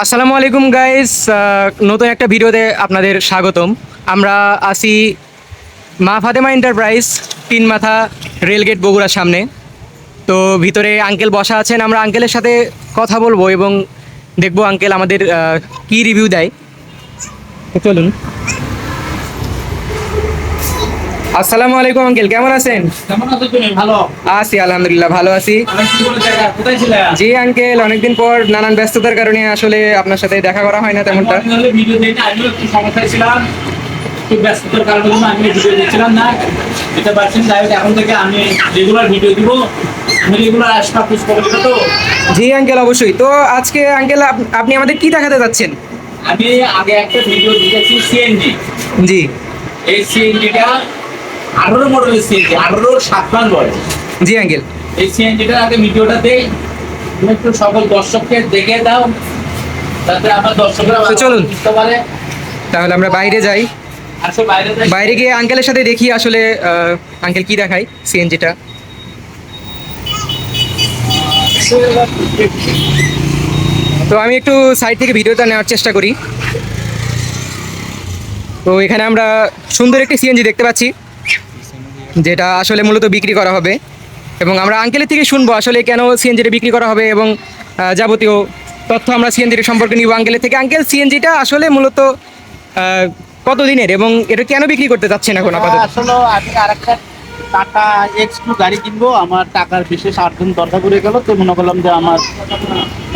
আসসালামু আলাইকুম গাইস, নতুন একটা ভিডিওতে আপনাদের স্বাগতম। আমরা আছি মা ফাতেমা এন্টারপ্রাইজ, তিন মাথা রেলগেট বগুড়ার সামনে। তো ভিতরে আঙ্কেল বসা আছেন, আমরা আঙ্কেলের সাথে কথা বলবো এবং দেখবো আঙ্কেল আমাদের কি রিভিউ দেয়। তো চলুন। আসসালামু আলাইকুম আঙ্কেল, কেমন আছেন? কেমন আছো তুমি? ভালো আছি আলহামদুলিল্লাহ, ভালো আছি। কোথায় ছিলে? জি আঙ্কেল, অনেকদিন পর নানান ব্যস্ততার কারণে আসলে আপনার সাথে দেখা করা হয় না তেমনটা। ভিডিও দিই না, আমিও একটু সমস্যায় ছিলাম, একটু ব্যস্ততার কারণে আমি ভিডিও দিচ্ছিলাম না। এটা পারছেন, যাই হোক এখন থেকে আমি রেগুলার ভিডিও দিব, আমি রেগুলার আসবা পুষ করবো তো। জি আঙ্কেল, অবশ্যই। তো আজকে আঙ্কেল আপনি আমাদের কি দেখাতে যাচ্ছেন? আমি আগে একটা ভিডিও দিয়েছি সিএনজি। জি এই সিএনজিটা 18 মডেলের সিএনজি, 18-7 বয়স। জি আঙ্কেল, এই সিএনজিটার আগে ভিডিওটা দেই, তুমি একটু সকল দর্শককে দেখে দাও, যাতে আমার দর্শকরা তো চলুন বুঝতে পারে। তাহলে আমরা বাইরে যাই। আসো বাইরে যাই। বাইরে গিয়ে আঙ্কেলের সাথে দেখি আসলে আঙ্কেল কি দেখায় সিএনজিটা। তো আমি একটু সাইড থেকে ভিডিওটা নেওয়ার চেষ্টা করি। তো এখানে আমরা সুন্দর একটি সিএনজি দেখতে পাচ্ছি, যেটা আসলে মূলত বিক্রি করা হবে, এবং আমরা আঙ্কেলের থেকে শুনবো আসলে কেন সিএনজিটা বিক্রি করা হবে এবং যাবতীয় তথ্য আমরা সিএনজির সম্পর্কে নিব আঙ্কেলের থেকে। আঙ্কেল, সিএনজিটা আসলে মূলত কত দিনের এবং এটা কেন বিক্রি করতে যাচ্ছেন এখন আপাতত? আসলে আমি আরেকটা টাটা এক্স2 গাড়ি কিনবো, আমার টাকার বিশেষ আর্থিক দরকার পড়ে গেল, তো মনে করলাম যে আমার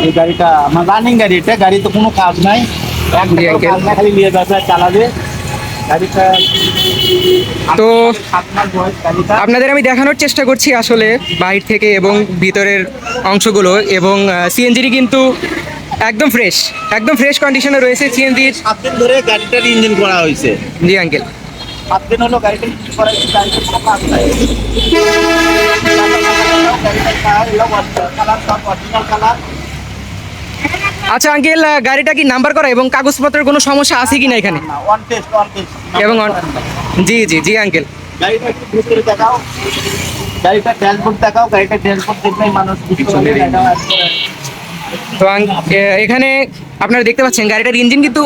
এই গাড়িটা আমার রানিং গাড়ি, এটা গাড়ি তো কোনো কাজ নাই, খালি নিয়ে যাবে চালাবে গাড়িটা। তো 7 মাস বয়স গাড়িটা। আপনাদের আমি দেখানোর চেষ্টা করছি আসলে বাইরে থেকে এবং ভিতরের অংশগুলো, এবং সিএনজির কিন্তু একদম ফ্রেশ কন্ডিশনে রয়েছে সিএনজির। 7 দিন ধরে গাড়িটার ইঞ্জিন করা হয়েছে। জি আঙ্কেল, 7 দিন হলো গাড়িটা ইঞ্জিন করা হয়েছে, গাড়িটা কোনো কাজ নাই। কালার আচ্ছা আঙ্কেল, গাড়িটা কি নাম্বার করা এবং কাগজপত্রের কোনো সমস্যা আছে কি না এখানে? ওয়ান টেস্ট এবং জি জি জি আঙ্কেল, গাড়িটা একটু ভিতরে দেখাও, গাড়িটা ড্যাশবোর্ড দেখাও, গাড়িটা ড্যাশবোর্ড দেখলেই মানুষ বুঝতে পারবে গাড়িটা তো এখানে আপনারা দেখতে পাচ্ছেন গাড়িটার ইঞ্জিন কিন্তু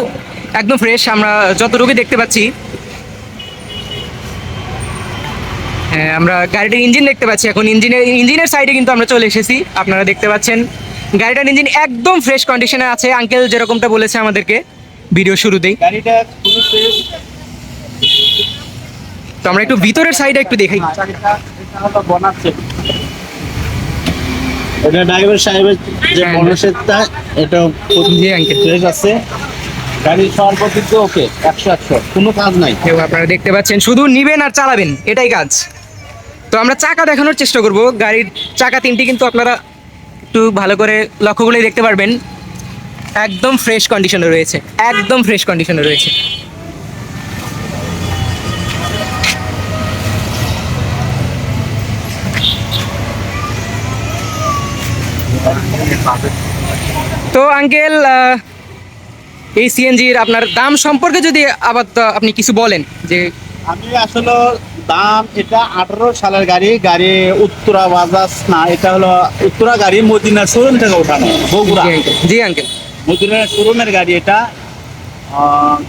একদম ফ্রেশ, আমরা যতটুকু দেখতে পাচ্ছি। হ্যাঁ, আমরা গাড়িটার ইঞ্জিন দেখতে পাচ্ছি এখন। ইঞ্জিনের সাইডে কিন্তু আমরা চলে এসেছি, আপনারা দেখতে পাচ্ছেন গাড়িটার ইঞ্জিন একদম ফ্রেশ কন্ডিশনে আছে আঙ্কেল, যেরকমটা বলেছে আমাদেরকে ভিডিও শুরুতেই। গাড়িটা খুবই ফ্রেশ। তো আমরা একটু ভিতরের সাইডে একটু দেখাই। গাড়িটা এটা হলো বোনাসের, এটা ড্রাইভার সাহেবের যে হ্যাঁ। বোনাসেরটা, এটা জি আঙ্কেল, ফ্রেশ আছে। গাড়ির সর্বদিক ওকে, 100 কোনো কাজ নাই। কেউ আপনারা দেখতে পাচ্ছেন, শুধু নিবেন আর চালাবেন, এটাই কাজ। তো আমরা চাকা দেখানোর চেষ্টা করব। গাড়ির চাকা তিনটি কিন্তু আপনারা একটু ভালো করে লক্ষ্য করলেই দেখতে পারবেন একদম ফ্রেশ কন্ডিশনে রয়েছে, একদম ফ্রেশ কন্ডিশনে রয়েছে। তো আঙ্কেল, এই সিএনজির আপনার দাম সম্পর্কে যদি আবার আপনি কিছু বলেন। যে আমি আসলে দাম, এটা 18 সালের গাড়ি, গাড়ি উত্তরা বাজাজ না, এটা হলো উত্তরা গাড়ি, মদিনা শোরুম থেকে ওঠানো, বগুড়া। জি আঙ্কেল, মদিনা শোরুমের গাড়ি এটা।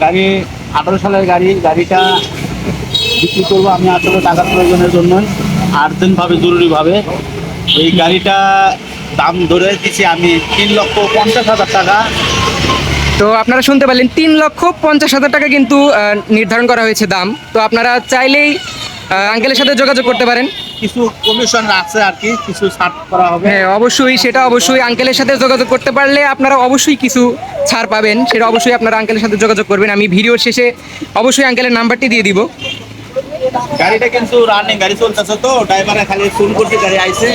গাড়ি 18 সালের গাড়ি, গাড়িটা বিক্রি করবো আমি আসলে টাকার প্রয়োজনের জন্য, আর্জেন্টভাবে জরুরিভাবে। এই গাড়িটা দাম ধরে দিচ্ছি আমি 3,50,000 টাকা। তো আপনারা শুনতে পারলেন 3,50,000 টাকা কিন্তু নির্ধারণ করা হয়েছে দাম। তো আপনারা চাইলেই আঙ্কেলের সাথে যোগাযোগ করতে পারেন। কিছু কমিশন আছে আর কি, কিছু ছাড় করা হবে। হ্যাঁ অবশ্যই, সেটা অবশ্যই আঙ্কেলের সাথে যোগাযোগ করতে পারলে আপনারা অবশ্যই কিছু ছাড় পাবেন, সেটা অবশ্যই আপনারা আঙ্কেলের সাথে যোগাযোগ করবেন। আমি ভিডিওর শেষে অবশ্যই আঙ্কেলের নাম্বারটি দিয়ে দিব। গাড়িটা কিন্তু রানিং গাড়ি চলতেছে, তো ড্রাইভারে খালি ফোন করতে গাড়ি আইছে,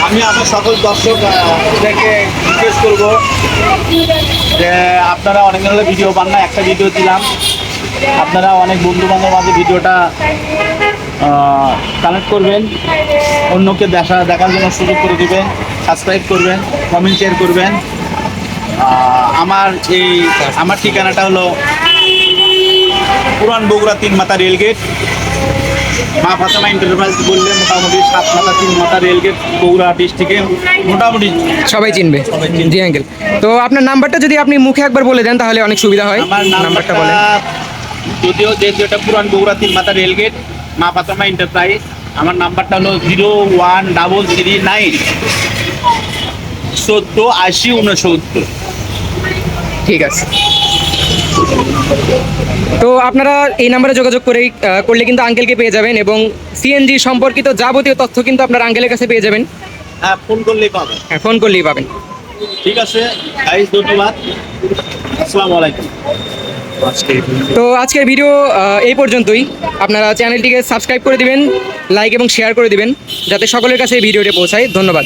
আমি আমার সকল দর্শকদেরকে রিকোয়েস্ট করবো যে আপনারা অনেক দিন হলে ভিডিও পান না, একটা ভিডিও দিলাম, আপনারা অনেক বন্ধু বান্ধব মাঝে ভিডিওটা কানেক্ট করবেন, অন্যকে দেখার জন্য সুযোগ করে দিবেন, সাবস্ক্রাইব করবেন, কমেন্ট শেয়ার করবেন। আমার ঠিকানাটা হলো পুরান বগুড়া 3 মাথা রেলগেট, মা ফাতেমা এন্টারপ্রাইজ বললে মোটামুটি 7 মাথা 3 মাথা রেলগেট বগুড়া ডিস্ট্রিক্টে মোটামুটি সবাই চিনবে সবাই চিনবে। জি আঙ্কেল। তো আপনার নাম্বারটা যদি আপনি মুখে একবার বলে দেন তাহলে অনেক সুবিধা হয়। আমার নাম্বারটা বলেন। যদিও যেহেতু এটা পুরান বগুড়া 3 মাথা রেলগেট মা ফাতেমা এন্টারপ্রাইজ, আমার নাম্বারটা হলো 01339 70 80 69। ঠিক আছে। তো আপনারা এই নাম্বারে যোগাযোগ করলে কিন্তু আঙ্কেলকে পেয়ে যাবেন এবং সিএনজি সম্পর্কিত যাবতীয় তথ্য কিন্তু আপনার আঙ্কেলের কাছে পেয়ে যাবেন। হ্যাঁ, ফোন করলেই পাবেন। হ্যাঁ, ফোন করলেই পাবেন। ঠিক আছে গাইস, ধন্যবাদ। আসসালামু আলাইকুম। তো আজকের ভিডিও এই পর্যন্তই। আপনারা চ্যানেলটিকে সাবস্ক্রাইব করে দিবেন, লাইক এবং শেয়ার করে দিবেন যাতে সকলের কাছে এই ভিডিওটি পৌঁছায়। ধন্যবাদ।